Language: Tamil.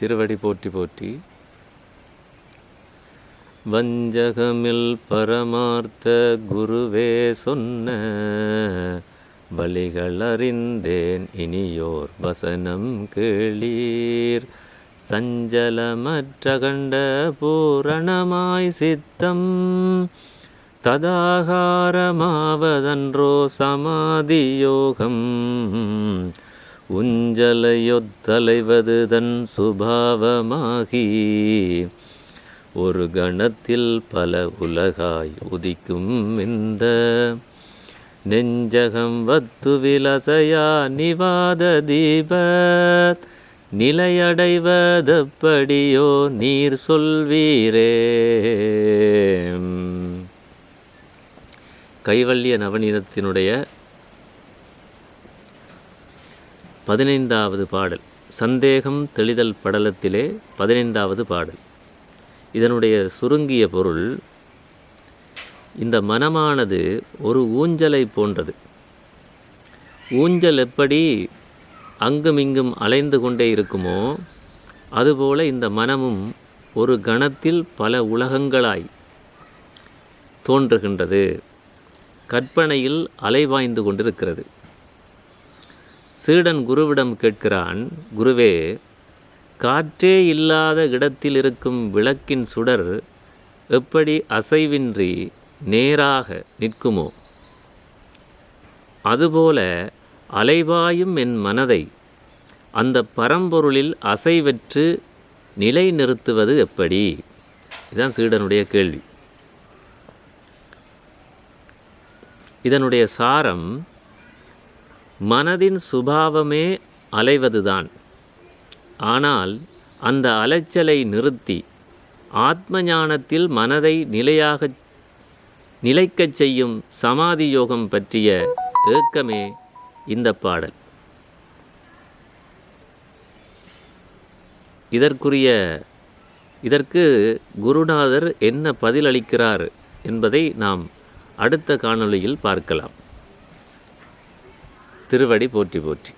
திருவடி போற்றி போற்றி. வஞ்சகமில் பரமார்த்த குருவே சொன்ன வழிகள் அறிந்தேன் இனியோர் வசனம் கேளீர். சஞ்சலமற்றகண்ட பூரணமாய் சித்தம் ததாகாரமாவதன்றோ சமாதியோகம். உஞ்சலையொத்தலைவது தன் சுபாவமாகி ஒரு கணத்தில் பல உலகாய் உதிக்கும் இந்த நெஞ்சகம் வத்து விலசையா நிவாத தீபத் நிலையடைவதப்படியோ நீர் சொல்வீரே. கைவல்ய நவநீதத்தினுடைய 15வது பாடல், சந்தேகம் தெளிதல் படலத்திலே 15வது பாடல். இதனுடைய சுருங்கிய பொருள், இந்த மனமானது ஒரு ஊஞ்சலை போன்றது. ஊஞ்சல் எப்படி அங்குமிங்கும் அலைந்து கொண்டே இருக்குமோ அதுபோல இந்த மனமும் ஒரு கணத்தில் பல உலகங்களாய் தோன்றுகின்றது, கற்பனையில் அலைவாய்ந்து கொண்டிருக்கிறது. சீடன் குருவிடம் கேட்கிறான், குருவே, காற்றே இல்லாத இடத்தில் இருக்கும் விளக்கின் சுடர் எப்படி அசைவின்றி நேராக நிற்குமோ அதுபோல அலைவாயும் என் மனதை அந்த பரம்பொருளில் அசைவற்று நிலை நிறுத்துவது எப்படி? இதுதான் சீடனுடைய கேள்வி. இதனுடைய சாரம், மனதின் சுபாவமே அலைவதுதான். ஆனால் அந்த அலைச்சலை நிறுத்தி ஆத்ம ஞானத்தில் மனதை நிலைக்கச் செய்யும் சமாதி யோகம் பற்றிய ஏக்கமே இந்த பாடல். இதற்கு குருநாதர் என்ன பதிலளிக்கிறார் என்பதை நாம் அடுத்த காணொளியில் பார்க்கலாம். திருவடி போற்றி போற்றி.